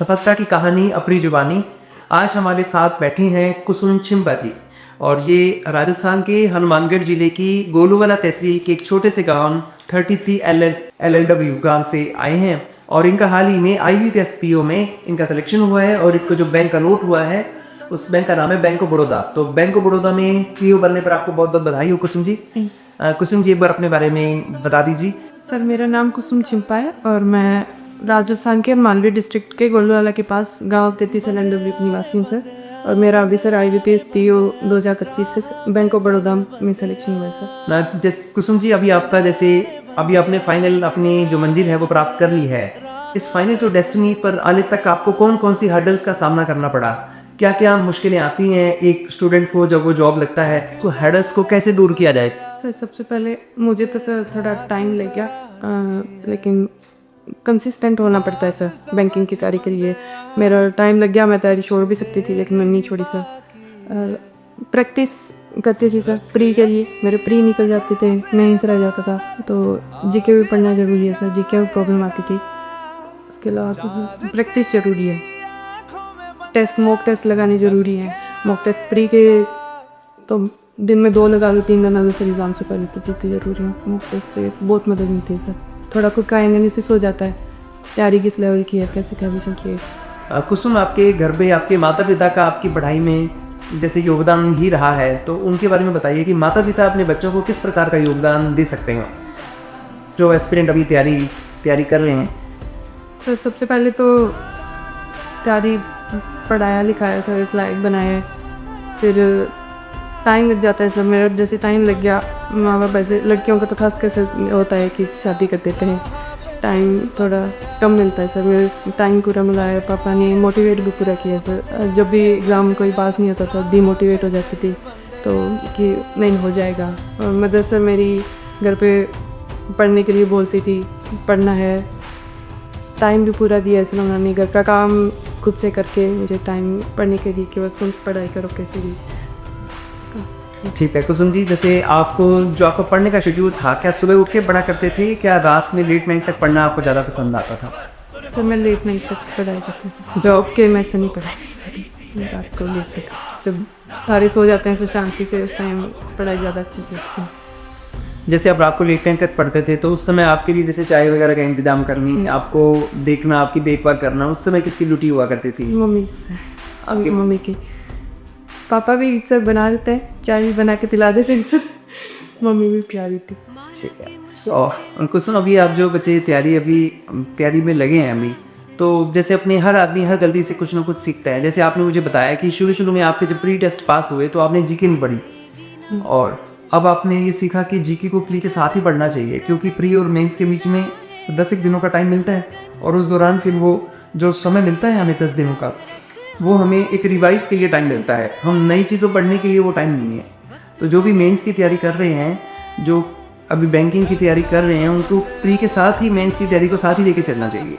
सफलता की कहानी अपनी जुबानी। आज हमारे साथ बैठी हैं कुसुम चिंपा जी और ये राजस्थान के हनुमानगढ़ जिले की गोलूवाला तहसील के एक छोटे से गांव 33 LLW गांव से आए हैं और इनका हाल ही में IBPS PO में इनका सिलेक्शन हुआ है और इनको जो बैंक का नोट हुआ है उस बैंक का नाम है बैंक ऑफ बड़ौदा। तो बैंक ऑफ बड़ौदा में PO बनने पर आपको बहुत बहुत बधाई हो कुसुम जी। कुसुम जी एक बार अपने बारे में बता दीजिए। सर मेरा नाम कुसुम चिंपा है और मैं राजस्थान के मालवी डिस्ट्रिक्ट के गोलूवाला के पास गांव 33 LLW की निवासी हूँ सर। और मेरा अभी सर IBPS PO 2025 से बैंक ऑफ बड़ौदा में सिलेक्शन हुआ है सर। ना जैसे कुसुम जी अभी आपका जैसे अभी आपने फाइनल अपनी जो मंजिल है वो प्राप्त कर ली है, इस फाइनल जो डेस्टिनी पर आने तक आपको कौन कौन सी हर्डल्स का सामना करना पड़ा, क्या क्या मुश्किलें आती हैं एक स्टूडेंट को जब वो जॉब लगता है, तो हर्डल्स को कैसे दूर किया जाए? सर सबसे पहले मुझे तो सर थोड़ा टाइम लग गया, लेकिन कंसिस्टेंट होना पड़ता है सर बैंकिंग की तैयारी के लिए। मेरा टाइम लग गया, मैं तैयारी छोड़ भी सकती थी लेकिन मैंने नहीं छोड़ी सर। प्रैक्टिस करती थी सर प्री के लिए, मेरे प्री निकल जाते थे, मेंस रह जाता था। तो जीके भी पढ़ना ज़रूरी है सर, जीके में प्रॉब्लम आती थी। इसके अलावा तो सर प्रैक्टिस ज़रूरी है, टेस्ट मॉक टेस्ट लगाने ज़रूरी है। मॉक टेस्ट प्री के तो दिन में 2 लगा लो, 3 लगा लो सर, एग्ज़ाम से पहले तो जीती ज़रूरी है। मॉक टेस्ट से बहुत मदद मिलती है सर, थोड़ा खुद का एनालिसिस हो जाता है, तैयारी किस लेवल की है, कैसे कैबिशन की है। कुसुम आपके घर पे आपके माता पिता का आपकी पढ़ाई में जैसे योगदान ही रहा है, तो उनके बारे में बताइए कि माता पिता अपने बच्चों को किस प्रकार का योगदान दे सकते हैं जो एस्पिरेंट अभी तैयारी कर रहे हैं? सर सबसे पहले तो तैयारी पढ़ाया लिखाया सर, इस लायक बनाया है। फिर टाइम लग जाता है सर, मेरा जैसे टाइम लग गया, माँ बाप ऐसे लड़कियों का तो खास कैसे होता है कि शादी कर देते हैं, टाइम थोड़ा कम मिलता है सर। मेरे टाइम पूरा मिला है, पापा ने मोटिवेट भी पूरा किया सर। जब भी एग्ज़ाम कोई पास नहीं होता था डीमोटिवेट हो जाती थी तो कि नहीं हो जाएगा। और मदर सर मेरी घर पे पढ़ने के लिए बोलती थी, पढ़ना है, टाइम भी पूरा दिया है सर उन्होंने, घर का काम खुद से करके मुझे टाइम पढ़ने के लिए कि बस तुम पढ़ाई करो कैसे भी। ठीक है कुसुम जी, जैसे आपको जो आपका पढ़ने का शेड्यूल था, क्या सुबह उठ के पढ़ा करते थे, क्या रात में लेट नाइट तक पढ़ना आपको ज़्यादा पसंद आता था? तो मैं लेट नाइट तक पढ़ाई करती थी, जॉब के मैं से नहीं पढ़ाई करती, रात को लेट तक जब सारे सो जाते हैं सर शांति से, उस टाइम पढ़ाई ज़्यादा अच्छे से होती है। जैसे आप रात को लेट नाइट तक पढ़ते थे तो उस समय आपके लिए जैसे चाय वगैरह का इंतजाम करनी, आपको देखना, आपकी देखभाल करना, उस समय किसकी ड्यूटी हुआ करती थी? मम्मी से, आपकी मम्मी की। पापा भी सर बना देते हैं, चाय भी बना के पिला देते सर, मम्मी भी पिला देती। ठीक है। और कुसुम अभी आप जो बच्चे तैयारी में लगे हैं अभी, तो जैसे अपने हर आदमी हर गलती से कुछ ना कुछ सीखता है। जैसे आपने मुझे बताया कि शुरू में आपके जब प्री टेस्ट पास हुए तो आपने जीके नहीं पढ़ी और अब आपने ये सीखा कि जीके को प्री के साथ ही पढ़ना चाहिए, क्योंकि प्री और मेंस के बीच में 10 दिनों का टाइम मिलता है और उस दौरान फिर वो जो समय मिलता है हमें 10 दिनों का, वो हमें एक रिवाइज के लिए टाइम मिलता है, हम नई चीज़ों पढ़ने के लिए वो टाइम नहीं है। तो जो भी मेंस की तैयारी कर रहे हैं, जो अभी बैंकिंग की तैयारी कर रहे हैं, उनको प्री के साथ ही मेंस की तैयारी को साथ ही लेके चलना चाहिए,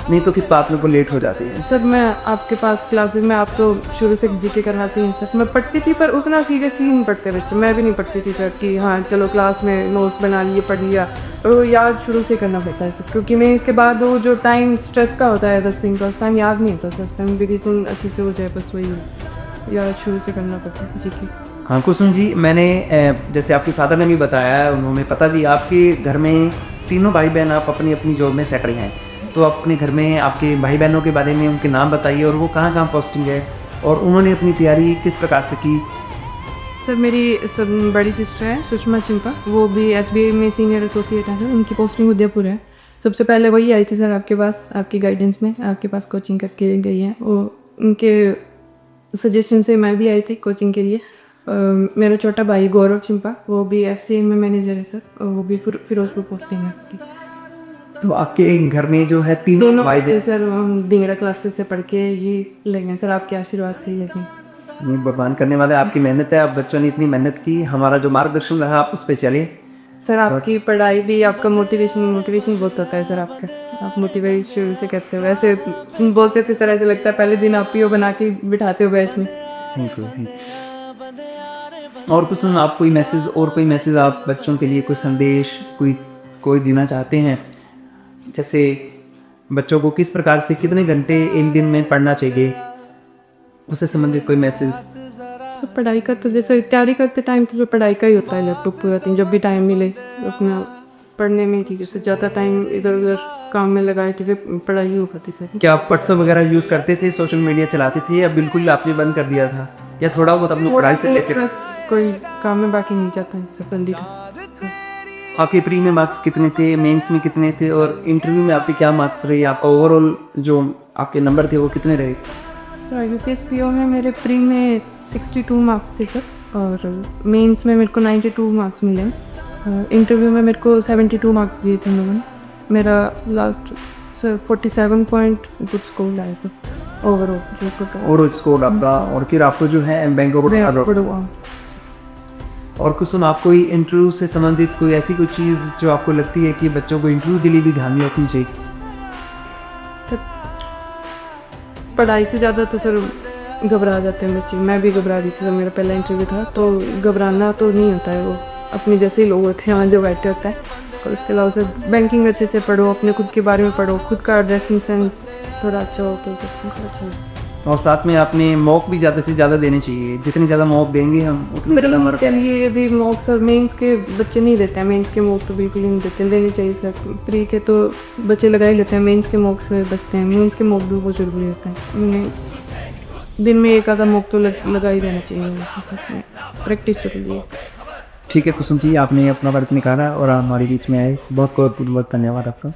नहीं तो फिर आप लोग को लेट हो जाती है। सर मैं आपके पास क्लासेस में, आप तो शुरू से जीके करवाती हैं सर, मैं पढ़ती थी पर उतना सीरियसली नहीं पढ़ते बच्चे, मैं भी नहीं पढ़ती थी सर कि हाँ चलो क्लास में नोट्स बना लिए पढ़ लिया, तो याद शुरू से करना पड़ता है सर, क्योंकि मैं इसके बाद वो जो टाइम स्ट्रेस का होता है 10 दिन का, उस टाइम याद नहीं होता सर, उस टाइम रिविजन अच्छे से हो जाए बस वही याद शुरू से करना पड़ता है जीके। हाँ कुसुम जी, मैंने जैसे आपके फादर ने भी बताया, उन्होंने पता भी आपके घर में तीनों भाई बहन आप अपनी अपनी जॉब में सेट रहे हैं, तो आप अपने घर में आपके भाई बहनों के बारे में उनके नाम बताइए और वो कहाँ कहाँ पोस्टिंग है और उन्होंने अपनी तैयारी किस प्रकार से की? सर मेरी बड़ी सिस्टर है सुषमा चिंपा, वो भी SBI में सीनियर एसोसिएट है सर, उनकी पोस्टिंग उदयपुर है। सबसे पहले वही आई थी सर आपके पास, आपकी गाइडेंस में आपके पास कोचिंग करके गई है, वो उनके सजेशन से मैं भी आई थी कोचिंग के लिए। मेरा छोटा भाई गौरव चिंपा, वो भी FCN में मैनेजर है सर, वो भी फिरोजपुर पोस्टिंग है। तो आपके घर में जो है तीनों भाई थे सर, हम डिंगरा क्लासेस से पढ़ के ही लगे सर, आपके आशीर्वाद से ही लगे। ये भगवान करने वाले, आपकी मेहनत है, आप बच्चों ने इतनी मेहनत की, हमारा जो मार्गदर्शन रहा आप उस पर चलिए सर। आपकी पढ़ाई भी, आपका मोटिवेशन बहुत होता है सर, आपका आप मोटिवेट शुरू से करते हो, ऐसे बोलते थे सर, ऐसे लगता है पहले दिन आप PO बना के बिठाते हो बैच में। Thank you. और कुछ आप कोई मैसेज आप बच्चों के लिए कोई संदेश कोई देना चाहते हैं? जैसे बच्चों को किस प्रकार से कितने घंटे एक दिन में पढ़ना चाहिए, उससे संबंधित कोई मैसेज? सब पढ़ाई का तो जैसे तैयारी करते टाइम तो जो पढ़ाई का ही होता है, लैपटॉप पूरा दिन जब भी टाइम मिले अपना पढ़ने में, ठीक है सर। ज़्यादा टाइम इधर उधर काम में लगाए तो फिर पढ़ाई ही हो पाती सर। क्या आप व्हाट्सएप वगैरह यूज़ करते थे, सोशल मीडिया चलाते थे, या बिल्कुल आपने बंद कर दिया था, या थोड़ा बहुत अपनी पढ़ाई से लेकर? कोई काम में बाकी नहीं जाता है सब जल्दी। आपके प्री में मार्क्स कितने थे, मेंस में कितने थे, और इंटरव्यू में आपके क्या मार्क्स रहे, आपका ओवरऑल जो आपके नंबर थे वो कितने रहे? UPSPO में मेरे प्री में 62 मार्क्स थे सर, और मेंस में मेरे को 92 मार्क्स मिले। इंटरव्यू में मेरे को 72 मार्क्स दिए थे लोगों ने। मेरा last sir 47 point good score आया सर ओवरऑल जो टोटल ओवरऑल स्कोर आपका। और फिर आपको जो है बैंक ऑफ बड़ौदा। और कुछ सुन, आपको इंटरव्यू से संबंधित कोई ऐसी कोई चीज़ जो आपको लगती है कि बच्चों को इंटरव्यू के लिए भी ध्यान में रखनी चाहिए? पढ़ाई से ज़्यादा तो सर घबरा जाते हैं बच्चे। मैं भी घबरा रही थी सर, मेरा पहला इंटरव्यू था, तो घबराना तो नहीं होता है, वो अपने जैसे ही लोग होते हैं वहाँ जो बैठे होता है। और उसके अलावा सर बैंकिंग अच्छे से पढ़ो, अपने खुद के बारे में पढ़ो, खुद का ड्रेसिंग सेंस थोड़ा अच्छा हो तो अच्छा हो। और साथ में आपने मॉक भी ज़्यादा से ज़्यादा देने चाहिए। जितने ज़्यादा मॉक देंगे हम उतने ज़्यादा मार्क। ये अभी मॉक सर मेंस के बच्चे नहीं देते हैं, मेंस के मॉक तो बिल्कुल ही नहीं देते, देने चाहिए सर। प्री के तो बच्चे लगा ही लेते हैं, मेंस के मॉक से बचते हैं। मेंस के मॉक भी बहुत जरूरी होता है, उन्हें दिन में एक आधा मॉक तो लगा ही देना चाहिए, प्रैक्टिस जरूरी है। ठीक है कुसुम जी, आपने अपना वक्त निकाला और हमारे बीच में आए, बहुत बहुत धन्यवाद आपका।